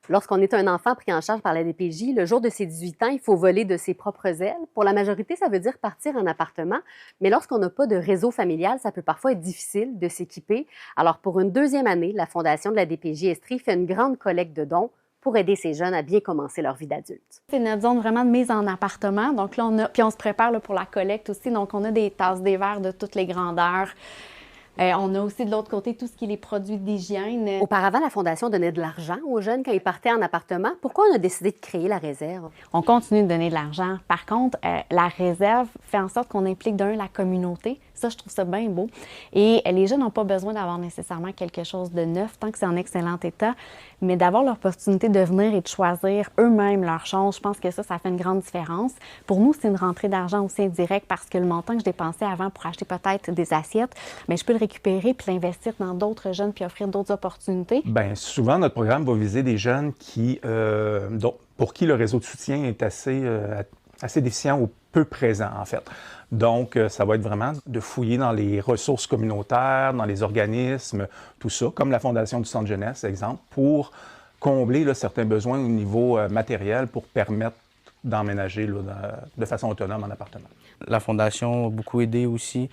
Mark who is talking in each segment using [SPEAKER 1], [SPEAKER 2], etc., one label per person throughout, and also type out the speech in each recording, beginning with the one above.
[SPEAKER 1] Lorsqu'on est un enfant pris en charge par la DPJ, le jour de ses 18 ans, il faut voler de ses propres ailes. Pour la majorité, ça veut dire partir en appartement, mais lorsqu'on n'a pas de réseau familial, ça peut parfois être difficile de s'équiper. Alors, pour une deuxième année, la Fondation de la DPJ Estrie fait une grande collecte de dons pour aider ces jeunes à bien commencer leur vie d'adulte.
[SPEAKER 2] C'est notre zone vraiment de mise en appartement. Donc là, puis on se prépare là, pour la collecte aussi. Donc, on a des tasses, des verres de toutes les grandeurs. On a aussi de l'autre côté tout ce qui est les produits d'hygiène.
[SPEAKER 1] Auparavant, la Fondation donnait de l'argent aux jeunes quand ils partaient en appartement. Pourquoi on a décidé de créer la réserve?
[SPEAKER 2] On continue de donner de l'argent. Par contre, la réserve fait en sorte qu'on implique la communauté. Ça, je trouve ça bien beau. Et les jeunes n'ont pas besoin d'avoir nécessairement quelque chose de neuf, tant que c'est en excellent état, mais d'avoir l'opportunité de venir et de choisir eux-mêmes leurs choses. Je pense que ça fait une grande différence. Pour nous, c'est une rentrée d'argent aussi indirecte parce que le montant que je dépensais avant pour acheter peut-être des assiettes, mais je peux le récupérer puis l'investir dans d'autres jeunes puis offrir d'autres opportunités.
[SPEAKER 3] Bien, souvent, notre programme va viser des jeunes pour qui le réseau de soutien est assez déficient ou peu présent, en fait. Donc, ça va être vraiment de fouiller dans les ressources communautaires, dans les organismes, tout ça, comme la Fondation du Centre Jeunesse, exemple, pour combler là, certains besoins au niveau matériel pour permettre d'emménager de façon autonome en appartement.
[SPEAKER 4] La Fondation a beaucoup aidé aussi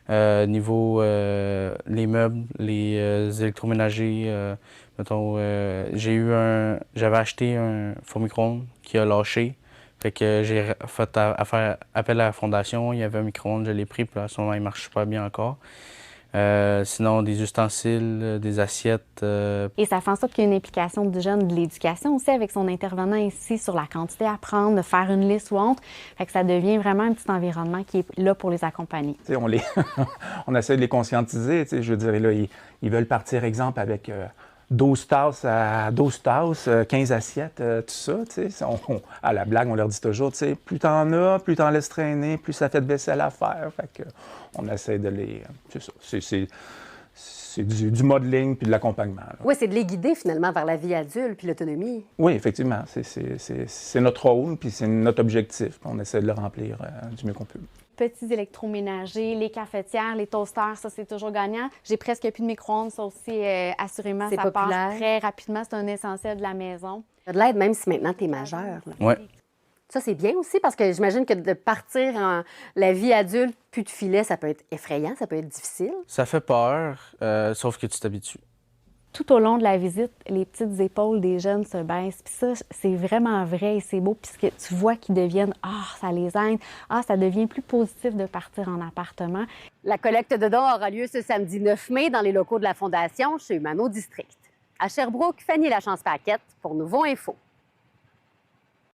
[SPEAKER 4] niveau les meubles, les électroménagers. Mettons, j'avais acheté un four micro-ondes qui a lâché. Fait que j'ai fait faire appel à la Fondation. Il y avait un micro-ondes, je l'ai pris, puis à ce moment, il marche super bien encore. Sinon, des ustensiles, des assiettes.
[SPEAKER 2] Et ça fait en sorte qu'il y a une implication du jeune de l'éducation aussi avec son intervenant ici sur la quantité à prendre, de faire une liste ou autre. Fait que ça devient vraiment un petit environnement qui est là pour les accompagner.
[SPEAKER 3] On essaie de les conscientiser. Je veux dire, là, ils veulent partir, exemple, avec 12 tasses à 12 tasses, 15 assiettes, tout ça. À la blague, on leur dit toujours, plus t'en as, plus t'en laisses traîner, plus ça fait de vaisselle à faire. Fait que, on essaie de les... C'est ça. C'est du modeling puis de l'accompagnement.
[SPEAKER 1] Oui, c'est de les guider finalement vers la vie adulte puis l'autonomie.
[SPEAKER 3] Oui, effectivement. C'est notre rôle puis c'est notre objectif. On essaie de le remplir du mieux qu'on peut.
[SPEAKER 2] Petits électroménagers, les cafetières, les toasters, ça, c'est toujours gagnant. J'ai presque plus de micro-ondes, ça aussi, assurément, ça part très rapidement. C'est un essentiel de la maison.
[SPEAKER 1] Tu as de l'aide même si maintenant tu es majeur.
[SPEAKER 4] Oui.
[SPEAKER 1] Ça, c'est bien aussi parce que j'imagine que de partir en la vie adulte, plus de filet, ça peut être effrayant, ça peut être difficile.
[SPEAKER 4] Ça fait peur, sauf que tu t'habitues.
[SPEAKER 2] Tout au long de la visite, les petites épaules des jeunes se baissent. Puis ça, c'est vraiment vrai et c'est beau puisque tu vois qu'ils deviennent ça les aide. Ça devient plus positif de partir en appartement.
[SPEAKER 1] La collecte de dons aura lieu ce samedi 9 mai dans les locaux de la Fondation chez Humano District. À Sherbrooke, Fanny Lachance-Paquette pour Nouveau Info.